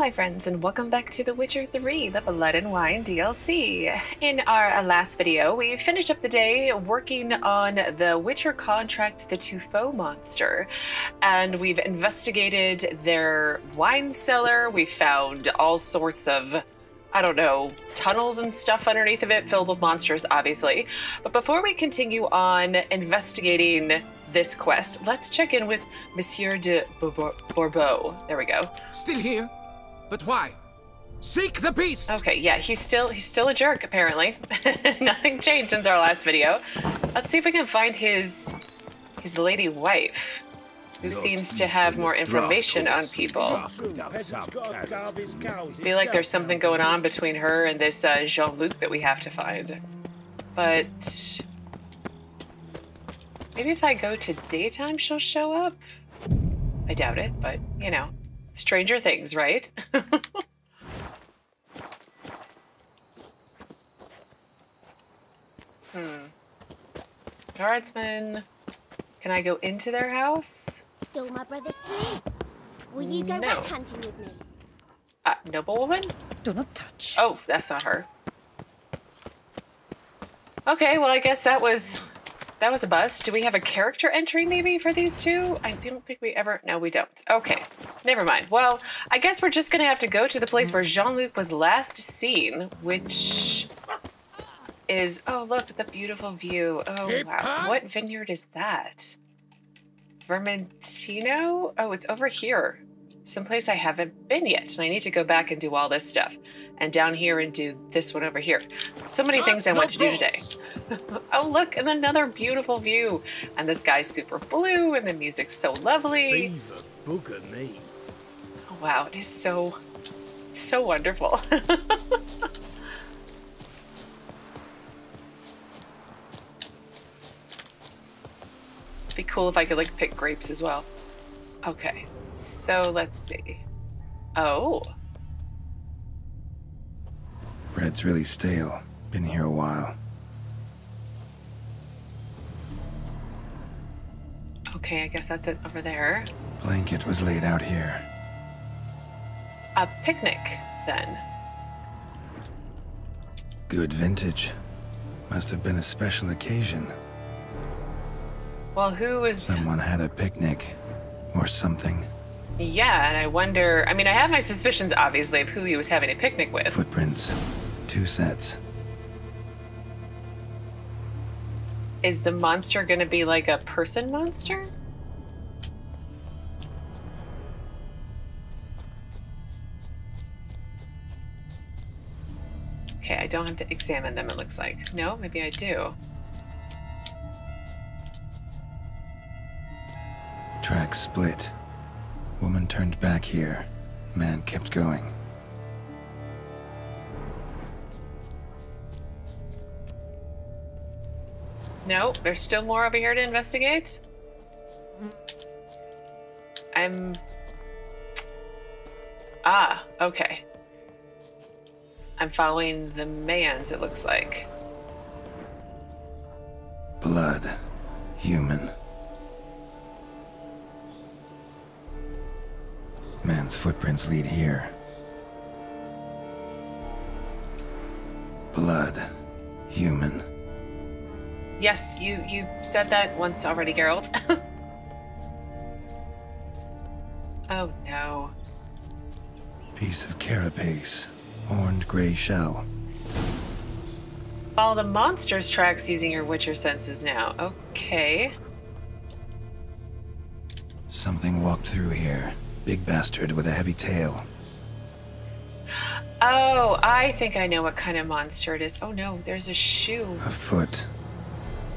my friends, and welcome back to The Witcher 3, the Blood and Wine DLC. In our last video, we finished up the day working on the Witcher contract to the Tufo monster, and we've investigated their wine cellar. We found all sorts of, I don't know, tunnels and stuff underneath of it, filled with monsters, obviously. But before we continue on investigating this quest, let's check in with Monsieur de Bourbeau. There we go. Still here? But why? Seek the beast! Okay, yeah, he's still a jerk, apparently. Nothing changed since our last video. Let's see if we can find his lady wife, who seems to have more information on people. Feel like there's something going on between her and this Jean-Luc that we have to find. But maybe if I go to daytime, she'll show up? I doubt it, but, you know, stranger things, right? Guardsmen. Can I go into their house? Still my brother's sleep. Will you go rat hunting with me? Noblewoman? Do not touch. Oh, that's not her. Okay, well, I guess that was a bust. Do we have a character entry maybe for these two? I don't think we ever... No, we don't. Okay, never mind. Well, I guess we're just going to have to go to the place where Jean-Luc was last seen, which is... Oh, look at the beautiful view. Oh, wow. What vineyard is that? Vermentino? Oh, it's over here. Someplace I haven't been yet, and I need to go back and do all this stuff. And down here and do this one over here. So many things I want to do today. Oh, look, and another beautiful view. And this guy's super blue, and the music's so lovely. Oh, wow, it is so wonderful. It'd be cool if I could, like, pick grapes as well. Okay, so let's see. Oh. Bread's really stale. Been here a while. Okay, I guess that's it over there. Blanket was laid out here. A picnic, then. Good vintage. Must have been a special occasion. Well, who was... Someone had a picnic. Or something. Yeah, and I wonder... I mean, I have my suspicions, obviously, of who he was having a picnic with. Footprints. 2 sets. Is the monster gonna be like a person monster? Okay, I don't have to examine them, it looks like. No, maybe I do. Tracks split. Woman turned back here. Man kept going. No, there's still more over here to investigate. Okay. I'm following the man's, it looks like. Blood. Human. Man's footprints lead here. Blood. Human. Yes, you said that once already, Geralt. Oh no. Piece of carapace. Horned gray shell. Follow the monster's tracks using your Witcher senses now. Okay. Something walked through here. Big bastard with a heavy tail. Oh, I think I know what kind of monster it is. Oh no, there's a shoe. A foot.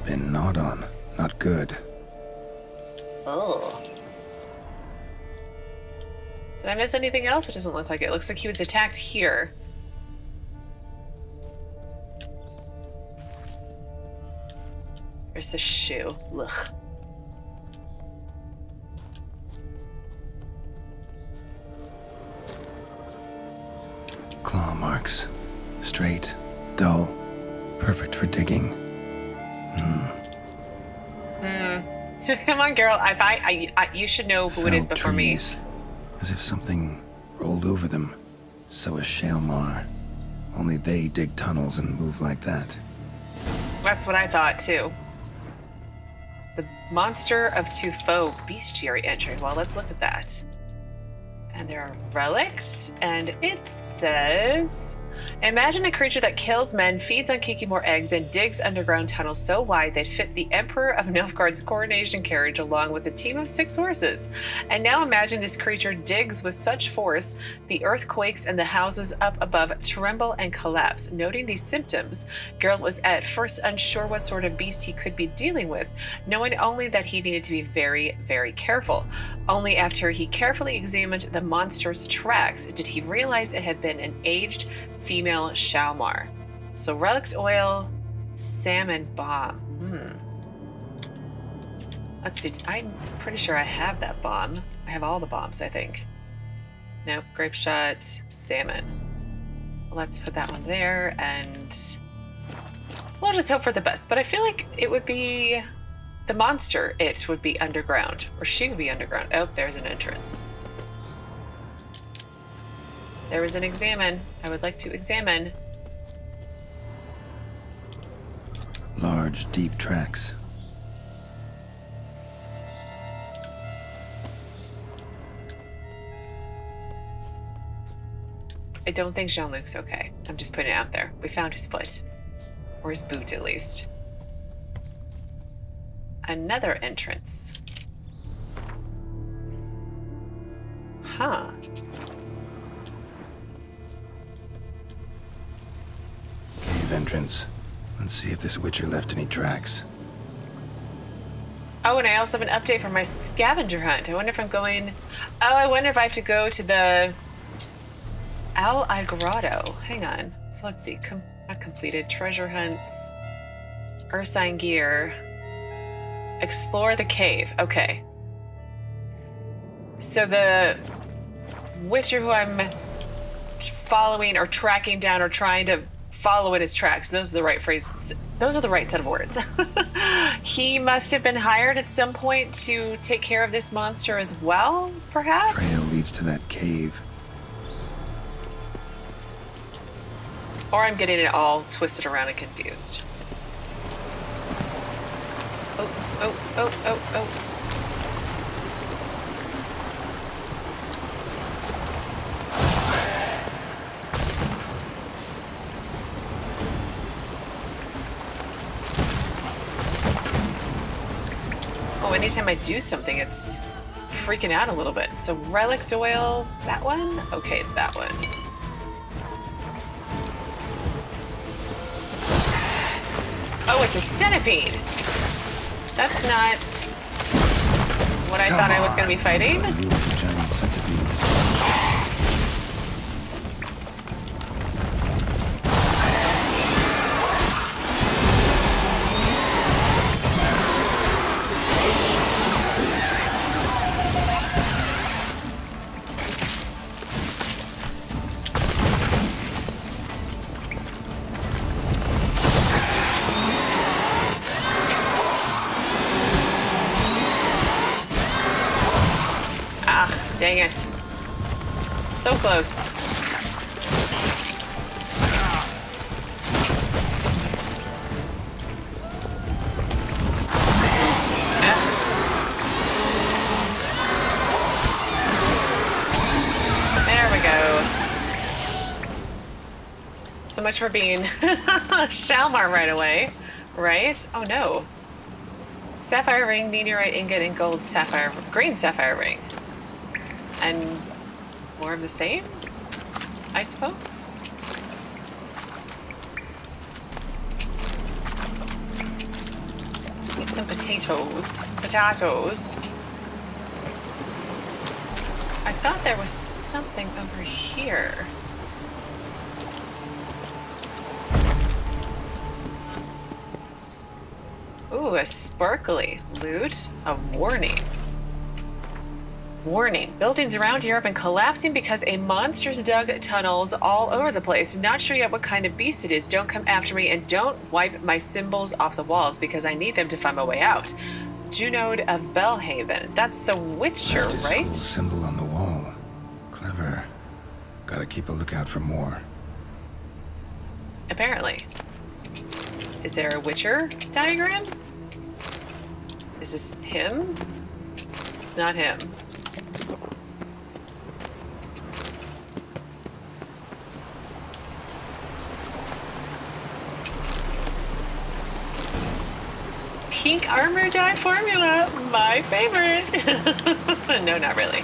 Been gnawed on. Not good. Oh. Did I miss anything else? It doesn't look like it. It looks like he was attacked here. There's the shoe. Ugh. Claw marks. Straight. Dull. Perfect for digging. Come on, girl. You should know who it is before me. As if something rolled crawled over them. So is Shaelmaar. Only they dig tunnels and move like that. That's what I thought, too. The Monster of Tufo Bestiary entry. Well, let's look at that. And there are relics, and it says... Imagine a creature that kills men, feeds on Kikimor eggs, and digs underground tunnels so wide they'd fit the Emperor of Nilfgaard's coronation carriage along with a team of 6 horses. And now imagine this creature digs with such force, the earth quakes and the houses up above tremble and collapse. Noting these symptoms, Geralt was at first unsure what sort of beast he could be dealing with, knowing only that he needed to be very, very careful. Only after he carefully examined the monster's tracks did he realize it had been an aged female Shaelmaar. So relic oil, salmon bomb. Let's see. I'm pretty sure I have that bomb. I have all the bombs, I think. Nope. Grape shot, salmon. Let's put that one there, and we'll just hope for the best. But I feel like it would be the monster. It would be underground, or she would be underground. Oh, there's an entrance. There was an examine. I would like to examine. Large, deep tracks. I don't think Jean-Luc's okay. I'm just putting it out there. We found his foot. Or his boot, at least. Another entrance. Huh. Cave entrance. Let's see if this witcher left any tracks. Oh, and I also have an update for my scavenger hunt. I wonder if I'm going... Oh, I wonder if I have to go to the... Al Grotto. Hang on. So let's see. Not completed. Treasure hunts. Ursine gear. Explore the cave. Okay. So the witcher who I'm following or tracking down or trying to follow in his tracks, those are the right phrases. Those are the right set of words. He must have been hired at some point to take care of this monster as well, perhaps? Trail leads to that cave. Or I'm getting it all twisted around and confused. Oh. Oh, anytime I do something, it's freaking out a little bit. So relic oil, that one? Okay, that one. Oh, it's a centipede. That's not what I thought I was going to be fighting. Giant centipedes. Dang it. So close. There we go. So much for being Shaelmaar right away, right? Oh no. Sapphire ring, meteorite ingot, and gold sapphire, green sapphire ring. And more of the same, I suppose. Need some potatoes. Potatoes. I thought there was something over here. Ooh, a sparkly loot. A warning. Warning, buildings around here have been collapsing because a monster's dug tunnels all over the place. Not sure yet what kind of beast it is. Don't come after me and don't wipe my symbols off the walls because I need them to find my way out. Junod of Belhaven. That's the Witcher, right? Symbol on the wall. Clever. Gotta keep a lookout for more. Apparently. Is there a Witcher diagram? Is this him? It's not him. Pink armor dye formula, my favorite. No, not really.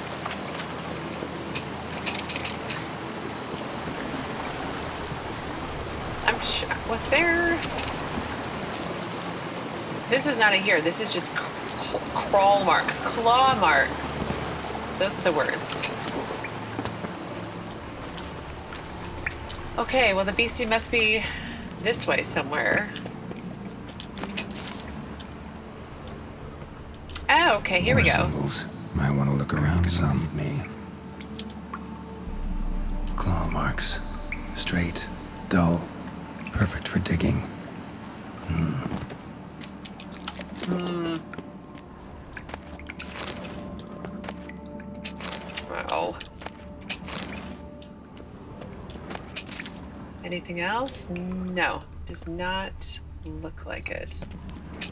Was there? This is not a year. This is just crawl marks, claw marks. Those are the words. Okay, well the beastie must be this way somewhere. Oh, okay, here we go. Symbols. Might want to look around some. Lead me. Claw marks. Straight, dull, perfect for digging. Well. Anything else? No, does not look like it.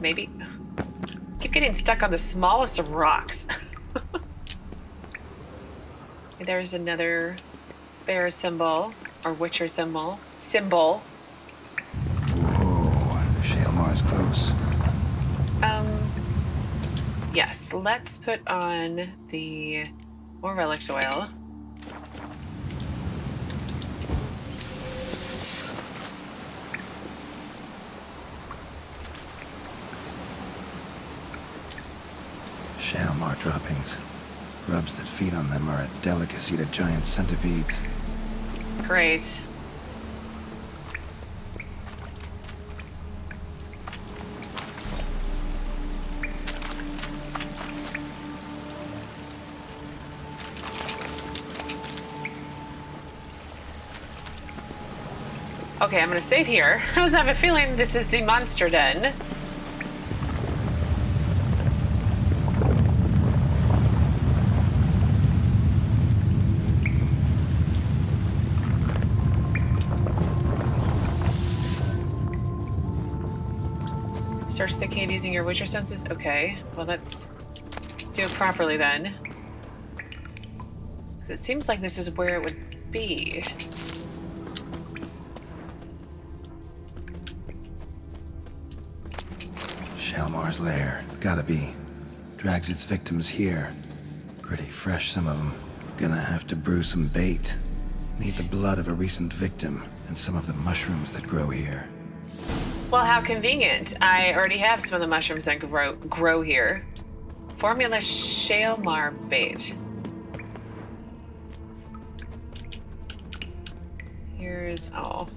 Maybe. Keep getting stuck on the smallest of rocks. There's another bear symbol or Witcher symbol. Whoa, Shaelmaar's close. Yes, let's put on the more relic oil. Shalmar droppings. Grubs that feed on them are a delicacy to giant centipedes. Great. Okay, I'm gonna save here. I have a feeling this is the monster den. Search the cave using your Witcher senses? Okay, well let's do it properly then. It seems like this is where it would be. Shalmar's lair. Gotta be. Drags its victims here. Pretty fresh, some of them. Gonna have to brew some bait. Need the blood of a recent victim and some of the mushrooms that grow here. Well, how convenient. I already have some of the mushrooms that grow here. Formula Shaelmaar bait. Here's, oh.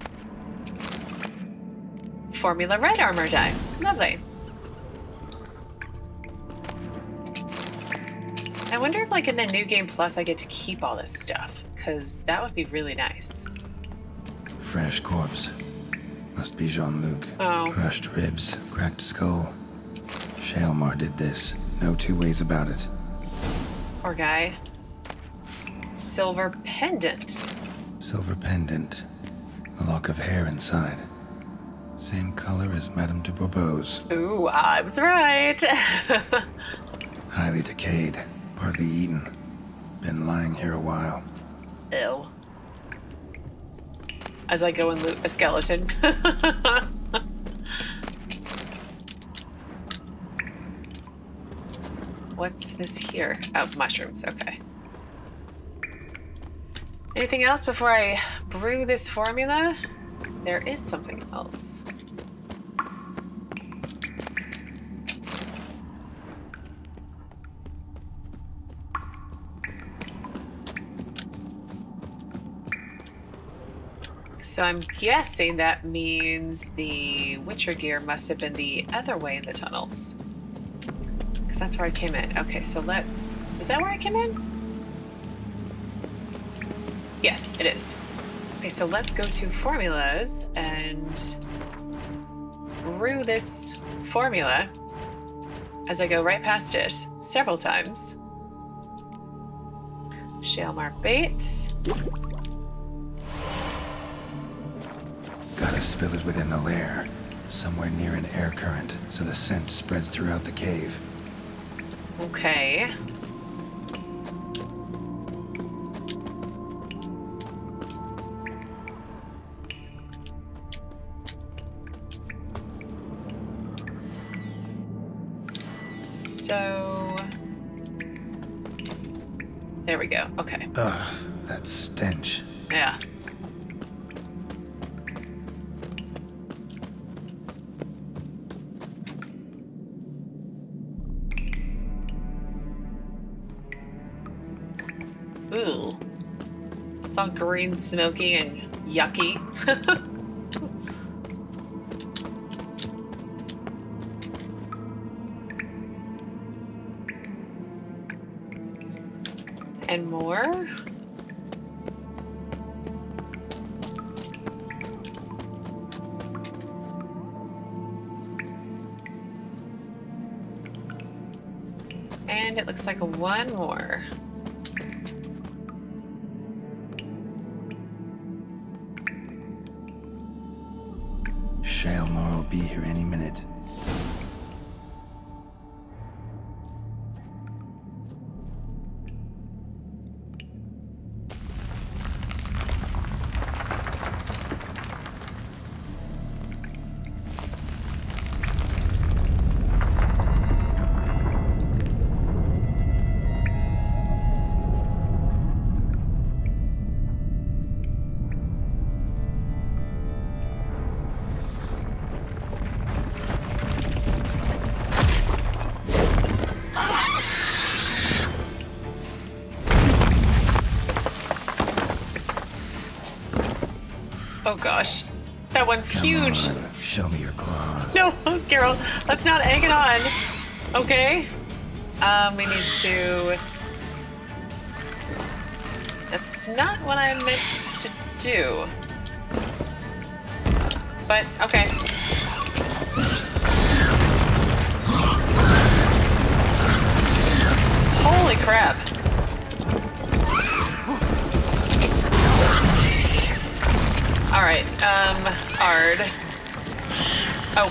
Formula red armor dye. Lovely. I wonder if, like, in the New Game Plus, I get to keep all this stuff, because that would be really nice. Fresh corpse. Must be Jean-Luc. Oh. Crushed ribs, cracked skull. Shaelmaar did this. No two ways about it. Poor guy. Silver pendant. Silver pendant. A lock of hair inside. Same color as Madame de Bourbeau's. Ooh, I was right. Highly decayed. Partly eaten. Been lying here a while. Ew. As I go and loot a skeleton. What's this here? Oh, mushrooms, okay. Anything else before I brew this formula? There is something else. So I'm guessing that means the Witcher gear must have been the other way in the tunnels. Because that's where I came in. Okay, so let's... Is that where I came in? Yes, it is. Okay, so let's go to formulas and brew this formula as I go right past it several times. Shaelmaar bait. to spill it within the lair, somewhere near an air current, so the scent spreads throughout the cave. Okay. So... there we go. Okay. Ugh, that stench. Yeah. Ooh. It's all green, smoky, and yucky. And more. And it looks like one more. Shaelmaar will be here any minute. Oh gosh, that one's huge. Come on, show me your claws. No, Geralt, let's not egg it on. Okay. We need to... That's not what I meant to do. But, okay. Holy crap. All right, Ard. Oh.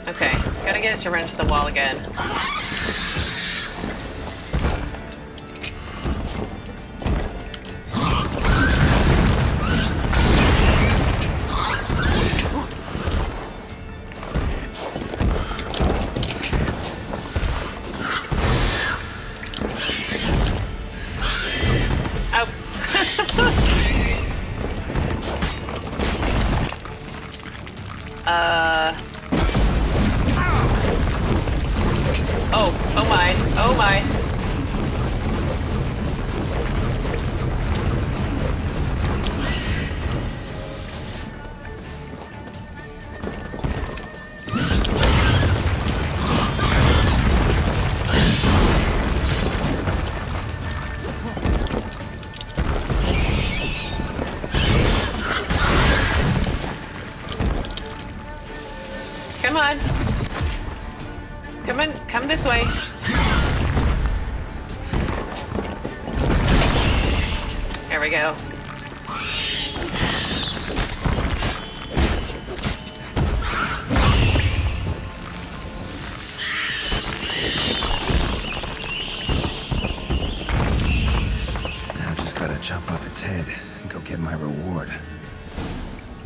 Okay, gotta get it to run to the wall again. Oh my. Come on. Come on, come this way. There we go. Now just gotta chop off its head and go get my reward.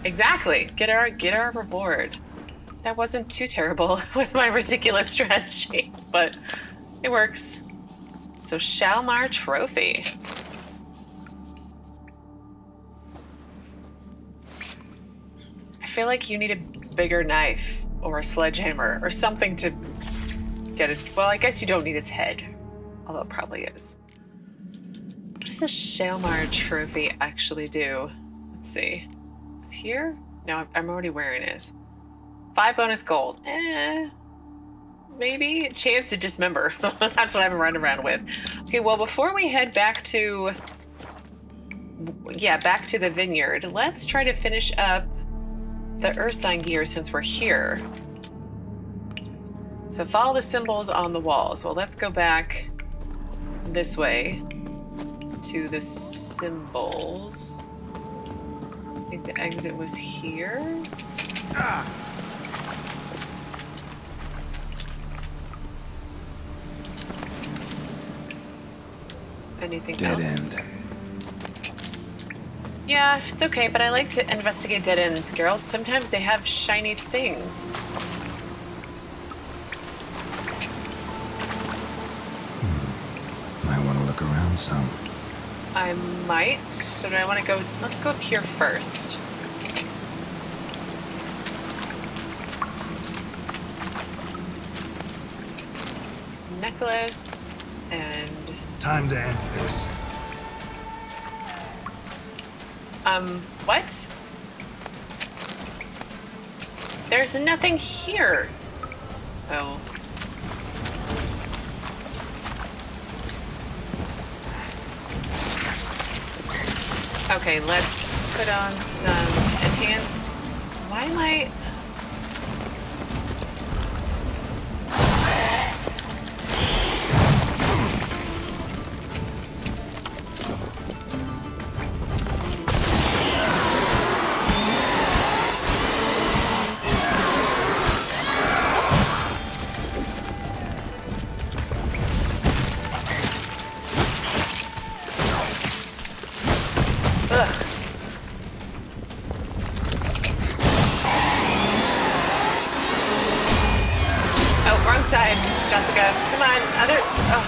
Exactly. Get our reward. That wasn't too terrible with my ridiculous strategy, but it works. So Shalmar Trophy. I feel like you need a bigger knife or a sledgehammer or something to get it. Well, I guess you don't need its head, although it probably is. What does a Shaelmaar Trophy actually do? Let's see. It's here? No, I'm already wearing it. 5 bonus gold. Maybe? Chance to dismember. That's what I've been running around with. Okay, well, before we head back to... Yeah, back to the vineyard, let's try to finish up the Ursine gear since we're here. So follow the symbols on the walls. Well, let's go back this way to the symbols. I think the exit was here. Anything else? Dead end. Yeah, it's okay, but I like to investigate dead ends, Geralt. Sometimes they have shiny things. Might want to look around some. I might. So do I want to go? Let's go up here first. Necklace and... Time to end this. What? There's nothing here. Oh. Okay, let's put on some enhanced... Why am I... Side, Jesika. Come on, other. Oh.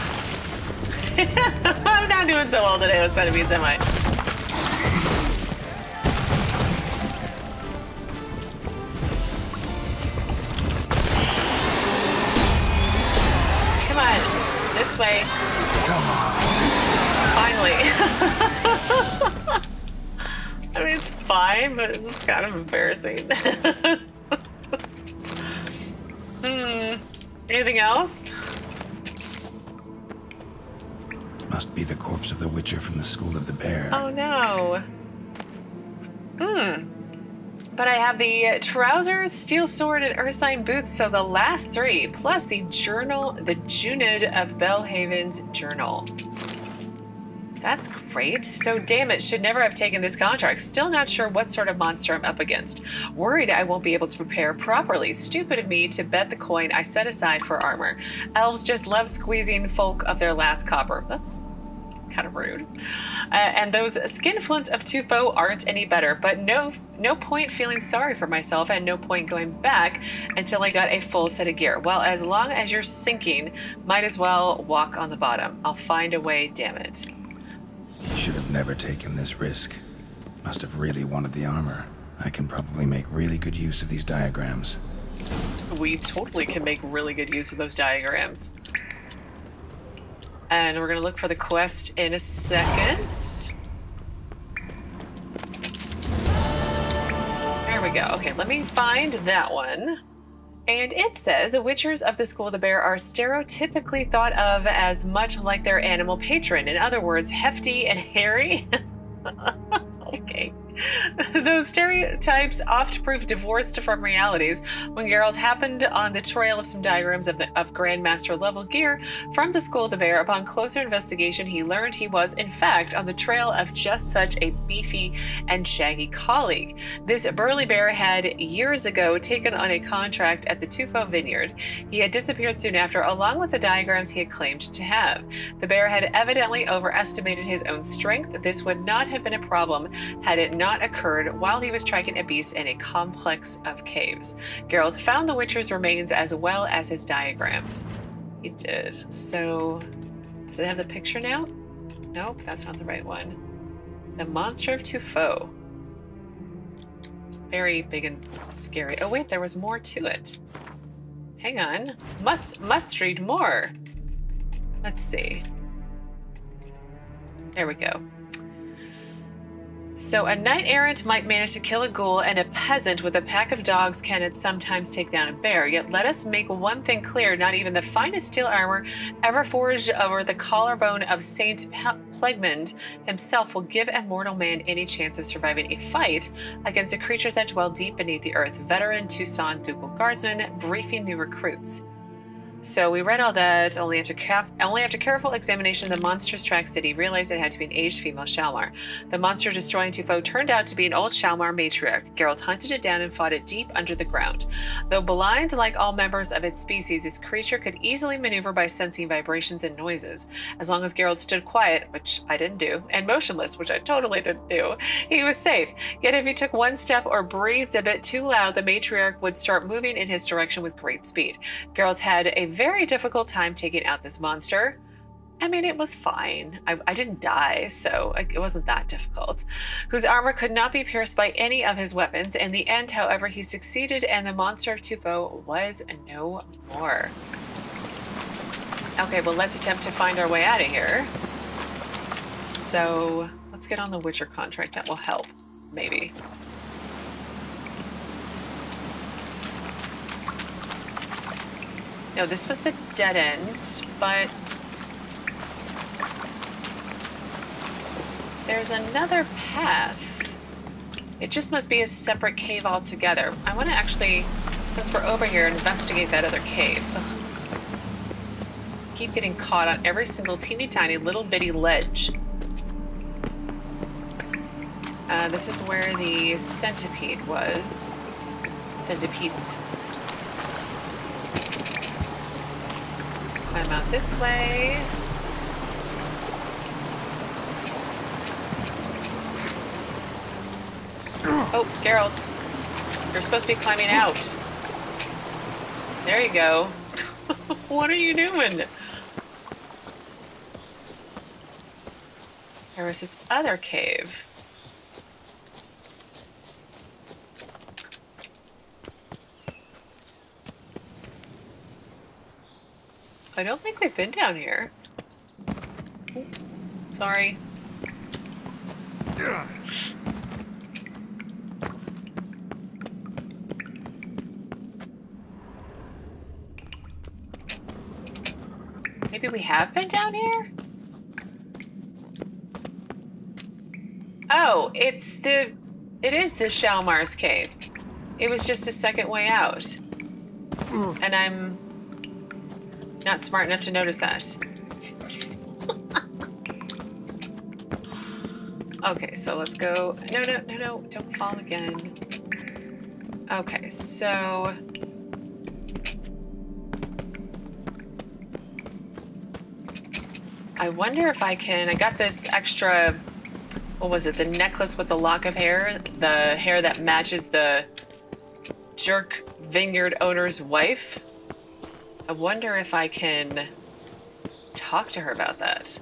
I'm not doing so well today with centipedes, am I? Come on, this way. Come on. Finally. I mean, it's fine, but it's kind of embarrassing. Anything else? Must be the corpse of the Witcher from the School of the Bear. Oh no. But I have the trousers, steel sword, and Ursine boots, so the last 3, plus the journal, the Junod of Belhaven's journal. That's great. So damn it, should never have taken this contract. Still not sure what sort of monster I'm up against. Worried I won't be able to prepare properly. Stupid of me to bet the coin I set aside for armor. Elves just love squeezing folk of their last copper. That's kind of rude. And those skinflints of Tufo aren't any better, but no point feeling sorry for myself and no point going back until I got a full set of gear. Well, as long as you're sinking, might as well walk on the bottom. I'll find a way, damn it. Should have never taken this risk. Must have really wanted the armor. I can probably make really good use of these diagrams. We totally can make really good use of those diagrams. And we're gonna look for the quest in a second. There we go. Okay, let me find that one. And it says, the Witchers of the School of the Bear are stereotypically thought of as much like their animal patron. In other words, hefty and hairy. Okay. Those stereotypes oft prove divorced from realities. When Geralt happened on the trail of some diagrams of Grandmaster level gear from the School of the Bear, upon closer investigation, he learned he was, in fact, on the trail of just such a beefy and shaggy colleague. This burly bear had years ago taken on a contract at the Tufo vineyard. He had disappeared soon after, along with the diagrams he had claimed to have. The bear had evidently overestimated his own strength. This would not have been a problem had it not occurred while he was tracking a beast in a complex of caves. Geralt found the Witcher's remains as well as his diagrams. He did. So, Does it have the picture now? Nope, that's not the right one. The Monster of Tufo. Very big and scary. Oh wait, there was more to it. Hang on. Must read more. Let's see. There we go. So a knight-errant might manage to kill a ghoul, and a peasant with a pack of dogs can sometimes take down a bear. Yet let us make one thing clear, not even the finest steel armor ever forged over the collarbone of Saint Plegmund himself will give a mortal man any chance of surviving a fight against the creatures that dwell deep beneath the earth. Veteran Toussaint Ducal guardsman briefing new recruits. So we read all that. Only after careful examination of the monster's tracks did he realize it had to be an aged female Shaelmaar. The monster destroying Tufo turned out to be an old Shaelmaar matriarch. Geralt hunted it down and fought it deep under the ground. Though blind like all members of its species, this creature could easily maneuver by sensing vibrations and noises. As long as Geralt stood quiet, which I didn't do, and motionless, which I totally didn't do, he was safe. Yet if he took one step or breathed a bit too loud, the matriarch would start moving in his direction with great speed. Geralt had a very difficult time taking out this monster. I mean, it was fine. I didn't die, so it wasn't that difficult. Whose armor could not be pierced by any of his weapons. In the end, however, he succeeded, and the monster of Tufo was no more. Okay, well, let's attempt to find our way out of here. So let's get on the Witcher contract. That will help, maybe. No, this was the dead end, but there's another path. It just must be a separate cave altogether. I want to actually, since we're over here, investigate that other cave. Ugh. Keep getting caught on every single teeny tiny little bitty ledge. This is where the centipede was. Centipedes. Climb out this way. Oh, Geralt. You're supposed to be climbing out. There you go. What are you doing? There was this other cave. I don't think we've been down here. Ooh, sorry. Maybe we have been down here? Oh, it is the Shaelmaar's cave. It was just a second way out. And I'm not smart enough to notice that. Okay, so let's go. No, don't fall again. Okay, so I wonder if I can, I got this extra, what was it, the necklace with the lock of hair? The hair that matches the jerk vineyard owner's wife? I wonder if I can talk to her about that.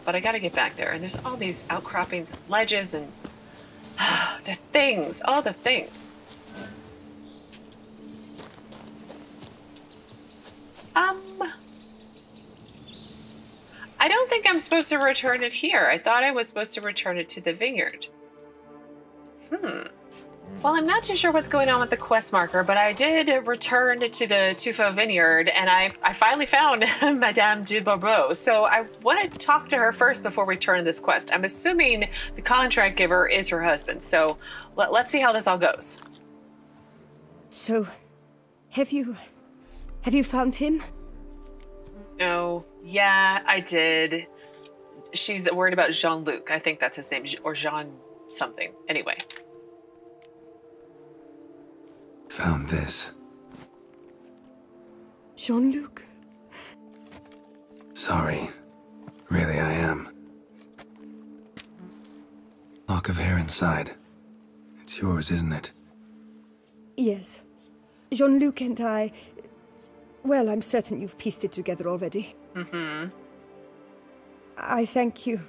But I gotta get back there, and there's all these outcroppings and ledges and the things, all the things. I don't think I'm supposed to return it here. I thought I was supposed to return it to the vineyard. Well, I'm not too sure what's going on with the quest marker, but I did return to the Tufo vineyard, and I finally found Madame de Bourbeau. So I want to talk to her first before we turn this quest. I'm assuming the contract giver is her husband, so let's see how this all goes. So, have you found him? Oh, yeah, I did. She's worried about Jean-Luc. I think that's his name, or Jean something. Anyway. Found this. Jean-Luc? Sorry. Really, I am. Lock of hair inside. It's yours, isn't it? Yes. Jean-Luc and I... Well, I'm certain you've pieced it together already. I thank you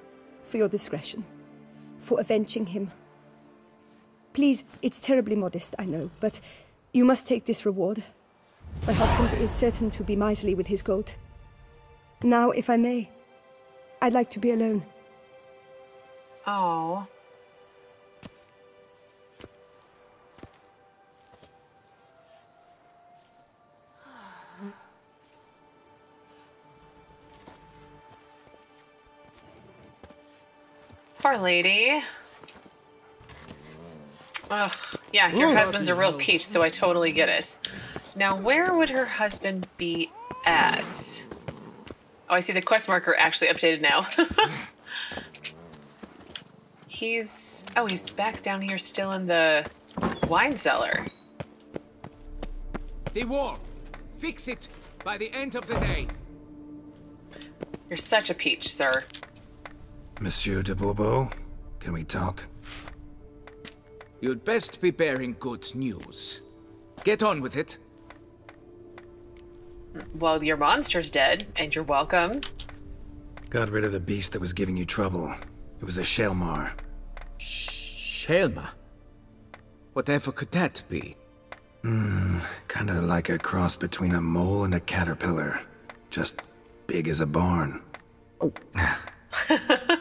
for your discretion, for avenging him. Please, it's terribly modest, I know, but you must take this reward. My husband is certain to be miserly with his gold. Now, if I may, I'd like to be alone. Oh. Poor lady. Ugh. Yeah, your husband's a real peach, so I totally get it. Now, where would her husband be at? Oh, I see the quest marker actually updated now. He's back down here still in the wine cellar. The wall. Fix it by the end of the day. You're such a peach, sir. Monsieur de Bourbeau, can we talk? You'd best be bearing good news. Get on with it. Well, your monster's dead, and you're welcome. Got rid of the beast that was giving you trouble. It was a Shaelmaar. Shaelmaar? Whatever could that be? Kinda like a cross between a mole and a caterpillar. Just big as a barn.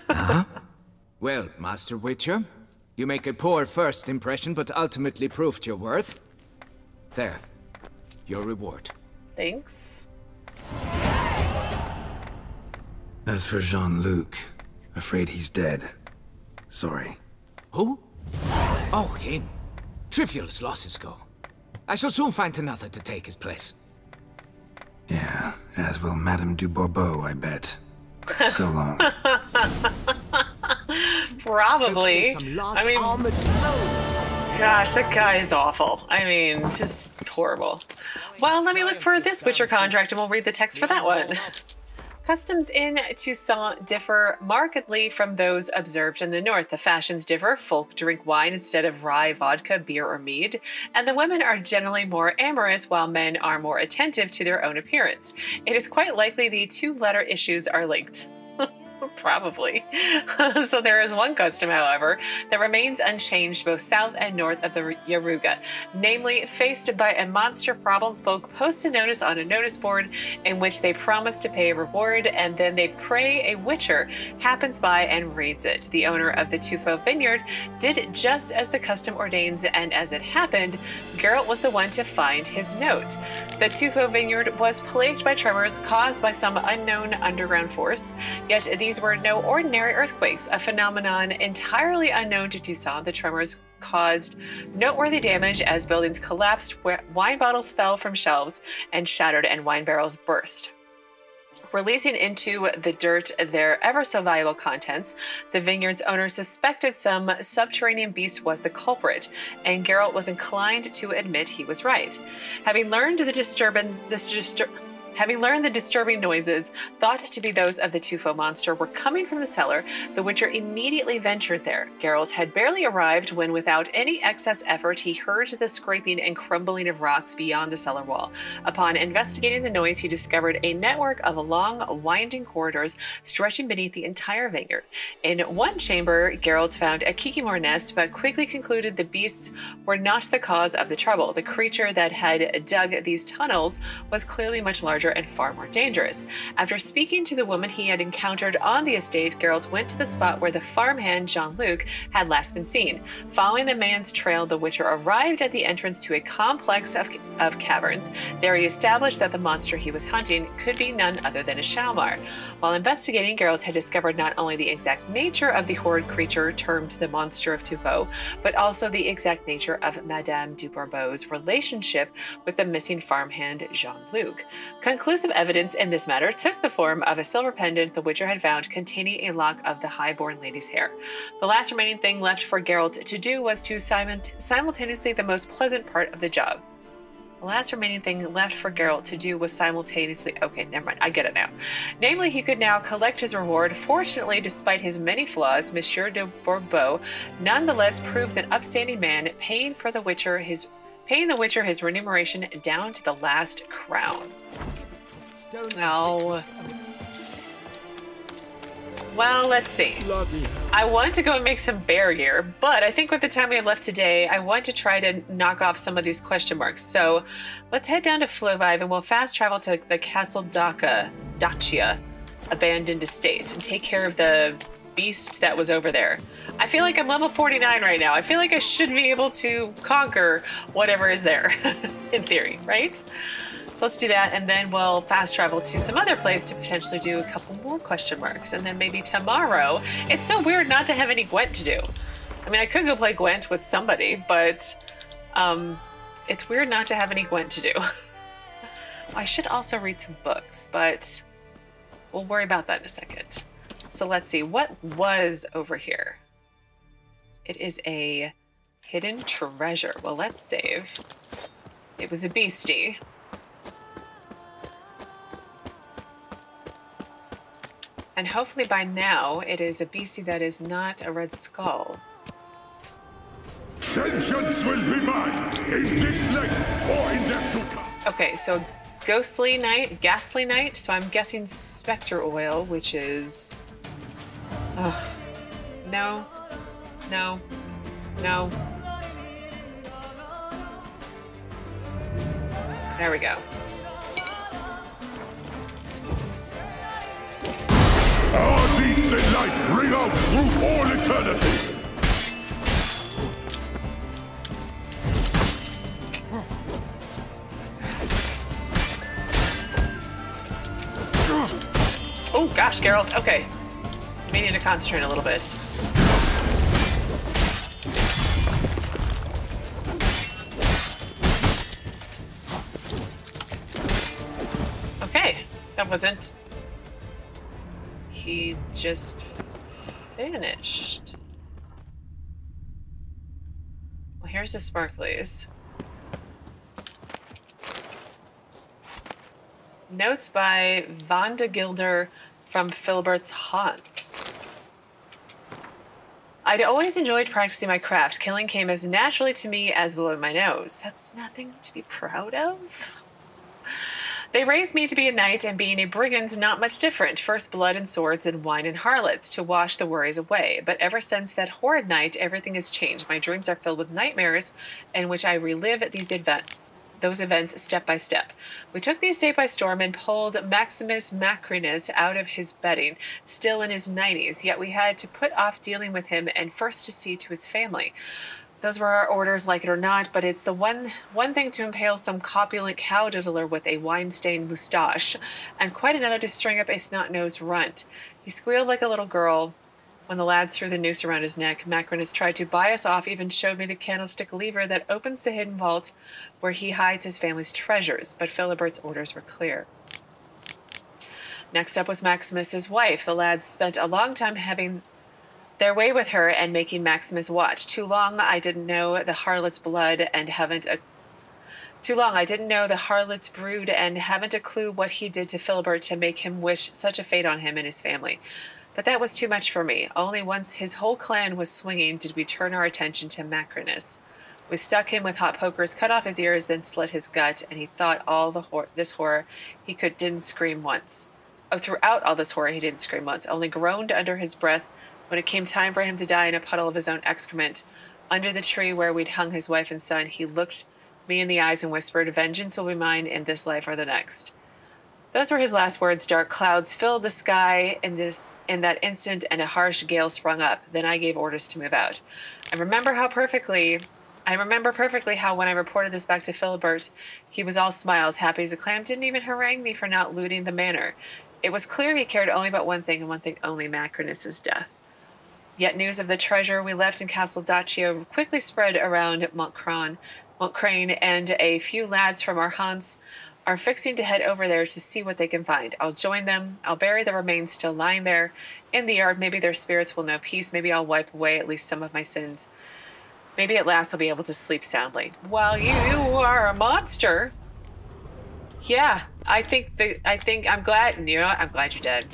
Huh? Well, Master Witcher, you make a poor first impression, but ultimately proved your worth. There, your reward. Thanks. As for Jean-Luc, afraid he's dead. Sorry. Who? Oh, him. Trivial as losses go. I shall soon find another to take his place. Yeah, as will Madame du Bourbeau, I bet. So long. Probably. I mean, gosh, that guy is awful. I mean, just horrible. Well, let me look for this Witcher contract and we'll read the text for that one. Customs in Toussaint differ markedly from those observed in the north. The fashions differ. Folk drink wine instead of rye, vodka, beer, or mead. And the women are generally more amorous, while men are more attentive to their own appearance. It is quite likely the two-letter issues are linked. Probably. So there is one custom, however, that remains unchanged both south and north of the Yaruga. Namely, faced by a monster problem, folk post a notice on a notice board in which they promise to pay a reward, and then they pray a witcher happens by and reads it. The owner of the Tufo vineyard did just as the custom ordains, and as it happened, Geralt was the one to find his note. The Tufo vineyard was plagued by tremors caused by some unknown underground force, yet these were no ordinary earthquakes, a phenomenon entirely unknown to Toussaint. The tremors caused noteworthy damage as buildings collapsed, wine bottles fell from shelves and shattered, and wine barrels burst, releasing into the dirt their ever so valuable contents. The vineyard's owner suspected some subterranean beast was the culprit, and Geralt was inclined to admit he was right. Having learned the disturbing noises, thought to be those of the Tufo monster, were coming from the cellar, the Witcher immediately ventured there. Geralt had barely arrived when, without any excess effort, he heard the scraping and crumbling of rocks beyond the cellar wall. Upon investigating the noise, he discovered a network of long, winding corridors stretching beneath the entire vineyard. In one chamber, Geralt found a kikimor nest, but quickly concluded the beasts were not the cause of the trouble. The creature that had dug these tunnels was clearly much larger and far more dangerous. After speaking to the woman he had encountered on the estate, Geralt went to the spot where the farmhand Jean-Luc had last been seen. Following the man's trail, the Witcher arrived at the entrance to a complex of caverns. There he established that the monster he was hunting could be none other than a Shaelmaar. While investigating, Geralt had discovered not only the exact nature of the horrid creature termed the Monster of Tufo, but also the exact nature of Madame du Bourbeau's relationship with the missing farmhand Jean-Luc. Conclusive evidence in this matter took the form of a silver pendant the Witcher had found containing a lock of the high-born lady's hair. The last remaining thing left for Geralt to do was to simultaneously the most pleasant part of the job. The last remaining thing left for Geralt to do was simultaneously... Okay, never mind. I get it now. Namely, he could now collect his reward. Fortunately, despite his many flaws, Monsieur de Bourbeau nonetheless proved an upstanding man, paying the Witcher his remuneration down to the last crown. Oh. Well, let's see. I want to go and make some bear gear, but I think with the time we have left today, I want to try to knock off some of these question marks. So let's head down to Flovive and we'll fast travel to the Castle Dacia abandoned estate and take care of the beast that was over there. I feel like I'm level 49 right now. I feel like I should be able to conquer whatever is there, in theory, right? So let's do that, and then we'll fast travel to some other place to potentially do a couple more question marks. And then maybe tomorrow, it's so weird not to have any Gwent to do. I mean, I could go play Gwent with somebody, but it's weird not to have any Gwent to do. I should also read some books, but we'll worry about that in a second. So let's see, what was over here? It is a hidden treasure. Well, let's save. It was a beastie. And hopefully by now, it is a beastie that is not a red skull. Vengeance will be mine, in this life or in death to come. Okay, so ghastly night, so I'm guessing specter oil, which is... Ugh. No. No. No. There we go. Our deeds in light ring out through all eternity. Oh gosh, Geralt. Okay. We need to concentrate a little bit. Okay. That wasn't... He just finished. Well, here's the sparklies. Notes by Vandaguilder from Filibert's Hanse. I'd always enjoyed practicing my craft. Killing came as naturally to me as blowing my nose. That's nothing to be proud of. They raised me to be a knight, and being a brigand not much different. First blood and swords and wine and harlots to wash the worries away. But ever since that horrid night, everything has changed. My dreams are filled with nightmares in which I relive those events step by step. We took the estate by storm and pulled Maximus Macrinus out of his bedding, still in his 90s, yet we had to put off dealing with him and first to see to his family. Those were our orders, like it or not, but it's the one thing to impale some copulent cow diddler with a wine-stained moustache, and quite another to string up a snot-nosed runt. He squealed like a little girl when the lads threw the noose around his neck. Macrinus tried to buy us off, even showed me the candlestick lever that opens the hidden vault where he hides his family's treasures, but Filibert's orders were clear. Next up was Maximus's wife. The lads spent a long time having their way with her and making Maximus watch. Too long I didn't know the harlot's blood and haven't a brood and haven't a clue what he did to Filibert to make him wish such a fate on him and his family. But that was too much for me. Only once his whole clan was swinging did we turn our attention to Macrinus. We stuck him with hot pokers, cut off his ears, then slit his gut, and he thought all this horror didn't scream once. Oh, throughout all this horror he didn't scream once, only groaned under his breath when it came time for him to die in a puddle of his own excrement. Under the tree where we'd hung his wife and son, he looked me in the eyes and whispered, "Vengeance will be mine in this life or the next." Those were his last words. Dark clouds filled the sky in that instant, and a harsh gale sprung up. Then I gave orders to move out. I remember perfectly how when I reported this back to Filibert, he was all smiles, happy as a clam, didn't even harangue me for not looting the manor. It was clear he cared only about one thing, and one thing only, Macrinus' death. Yet news of the treasure we left in Castle Dacia quickly spread around Montcrane, and a few lads from our Hanse are fixing to head over there to see what they can find. I'll join them. I'll bury the remains still lying there in the yard. Maybe their spirits will know peace. Maybe I'll wipe away at least some of my sins. Maybe at last I'll be able to sleep soundly. While you are a monster. Yeah, I'm glad. You know what? I'm glad you're dead.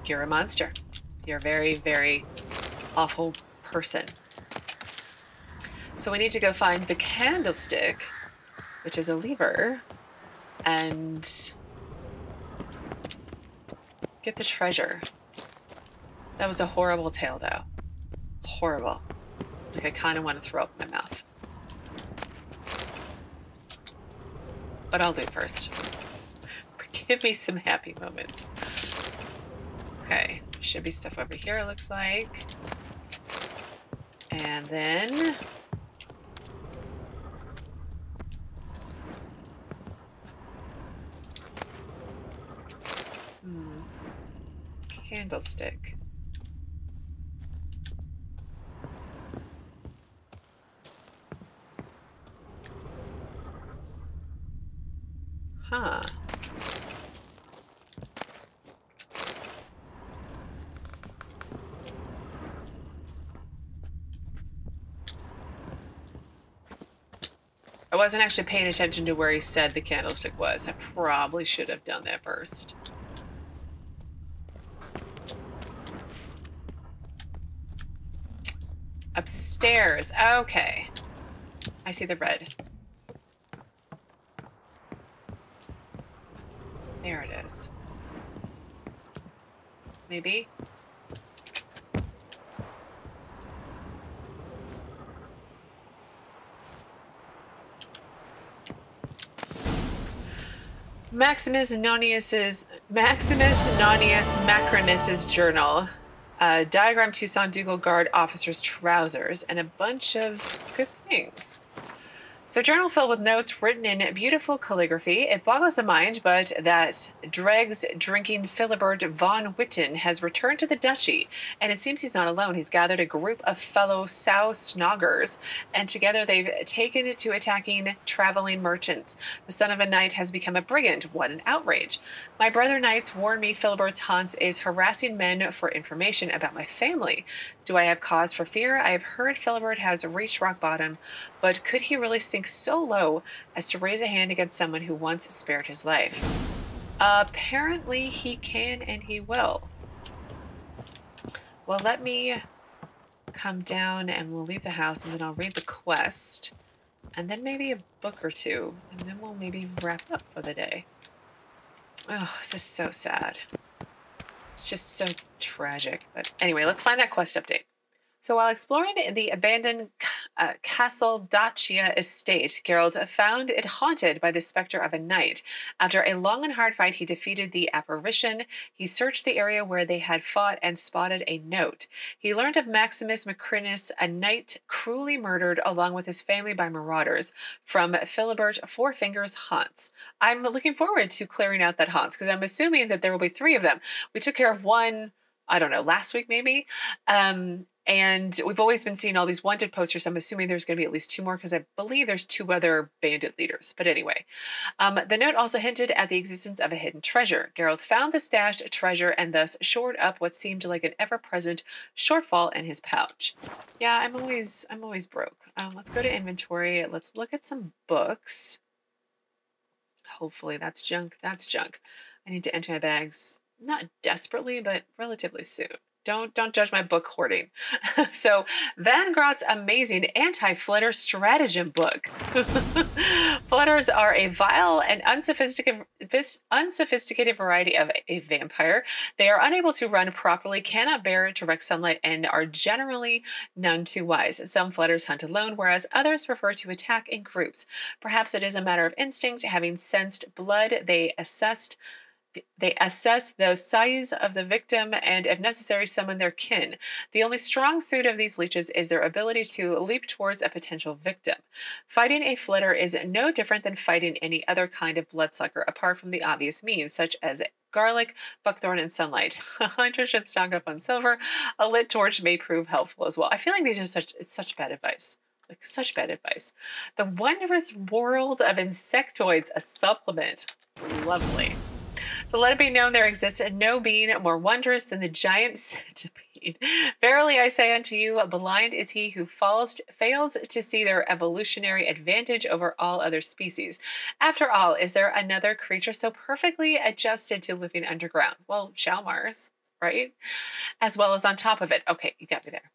You're a monster. You're a very, very awful person. So we need to go find the candlestick, which is a lever, and get the treasure. That was a horrible tale, though. Horrible. Like, I kind of want to throw up my mouth. But I'll do first. Give me some happy moments. Okay. Should be stuff over here, it looks like. And then... Candlestick. Huh. I wasn't actually paying attention to where he said the candlestick was. I probably should have done that first. Upstairs. Okay. I see the red. There it is. Maybe? Maximus Nonius Macrinus's journal. Diagram Toussaint Ducal Guard officer's trousers, and a bunch of good things. So, journal filled with notes written in beautiful calligraphy. It boggles the mind, but that dregs drinking Filibert von Witten has returned to the duchy, and it seems he's not alone. He's gathered a group of fellow sow snoggers, and together they've taken to attacking traveling merchants. The son of a knight has become a brigand. What an outrage. My brother knights warn me Filibert's Hanse is harassing men for information about my family. Do I have cause for fear? I have heard Filibert has reached rock bottom, but could he really sink so low as to raise a hand against someone who once spared his life? Apparently he can, and he will. Well, let me come down and we'll leave the house, and then I'll read the quest, and then maybe a book or two, and then we'll maybe wrap up for the day. Oh, this is so sad. It's just so tragic. But anyway, let's find that quest update. So while exploring the abandoned Castle Dacia estate, Geralt found it haunted by the specter of a knight. After a long and hard fight, he defeated the apparition. He searched the area where they had fought and spotted a note. He learned of Maximus Macrinus, a knight cruelly murdered along with his family by marauders, from Filibert Four Fingers Hanse. I'm looking forward to clearing out that Hanse, because I'm assuming that there will be 3 of them. We took care of one, I don't know, last week maybe. And we've always been seeing all these wanted posters. I'm assuming there's going to be at least 2 more, because I believe there's 2 other bandit leaders. But anyway, the note also hinted at the existence of a hidden treasure. Geralt found the stashed treasure and thus shored up what seemed like an ever-present shortfall in his pouch. Yeah, I'm always broke. Let's go to inventory. Let's look at some books. Hopefully that's junk. That's junk. I need to empty my bags, not desperately, but relatively soon. Don't judge my book hoarding. So, Van Grott's amazing anti-flitter stratagem book. Flitters are a vile and unsophisticated variety of a vampire. They are unable to run properly, cannot bear direct sunlight, and are generally none too wise. Some flitters hunt alone, whereas others prefer to attack in groups. Perhaps it is a matter of instinct. Having sensed blood, they assess the size of the victim and, if necessary, summon their kin. The only strong suit of these leeches is their ability to leap towards a potential victim. Fighting a flitter is no different than fighting any other kind of bloodsucker, apart from the obvious means, such as garlic, buckthorn, and sunlight. A hunter should stock up on silver. A lit torch may prove helpful as well. I feel like these are such bad advice. Like, such bad advice. The Wondrous World of Insectoids, a supplement. Lovely. So let it be known there exists no being more wondrous than the giant centipede. Verily I say unto you, blind is he who fails to see their evolutionary advantage over all other species. After all, is there another creature so perfectly adjusted to living underground? Well, Shaelmaar's, right? As well as on top of it. Okay, you got me there.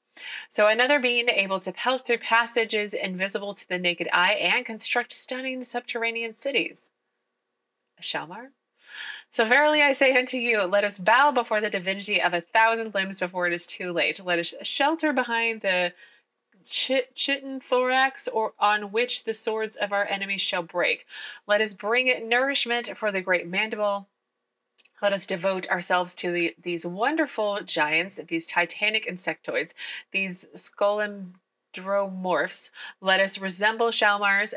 So another being able to pelt through passages invisible to the naked eye and construct stunning subterranean cities. A Shaelmaar? So verily I say unto you, let us bow before the divinity of 1,000 limbs before it is too late. Let us shelter behind the chitin thorax, or on which the swords of our enemies shall break. Let us bring it nourishment for the great mandible. Let us devote ourselves to these wonderful giants, these titanic insectoids, these scolandromorphs. Let us resemble Shaelmaar's,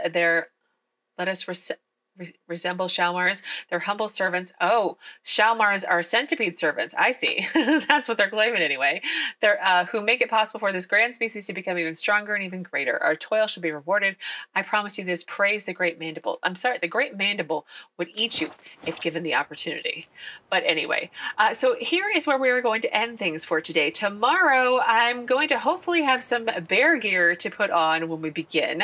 resemble Shaelmaar's, their humble servants. Oh, Shaelmaar's are centipede servants. I see. That's what they're claiming anyway. They're who make it possible for this grand species to become even stronger and even greater. Our toil shall be rewarded. I promise you this. Praise the great mandible. I'm sorry, the great mandible would eat you if given the opportunity. But anyway, so here is where we are going to end things for today. Tomorrow, I'm going to hopefully have some bear gear to put on when we begin.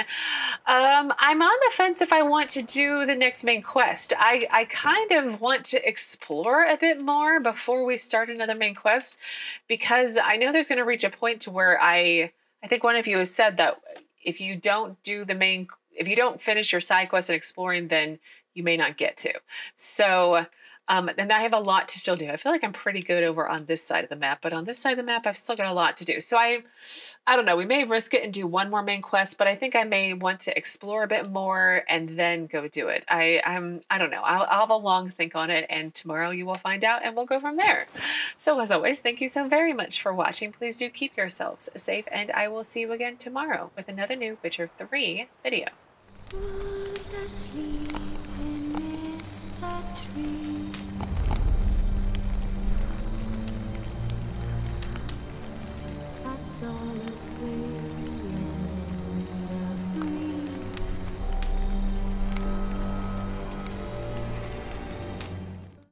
I'm on the fence if I want to do the next main quest. I kind of want to explore a bit more before we start another main quest, because I know there's going to reach a point to where I think one of you has said that if you don't finish your side quest and exploring, then you may not get to. So and I have a lot to still do. I feel like I'm pretty good over on this side of the map, but on this side of the map, I've still got a lot to do. So I don't know, we may risk it and do one more main quest, but I think I may want to explore a bit more and then go do it. I don't know. I'll have a long think on it, and tomorrow you will find out, and we'll go from there. So as always, thank you so very much for watching. Please do keep yourselves safe, and I will see you again tomorrow with another new Witcher 3 video. All the sweet.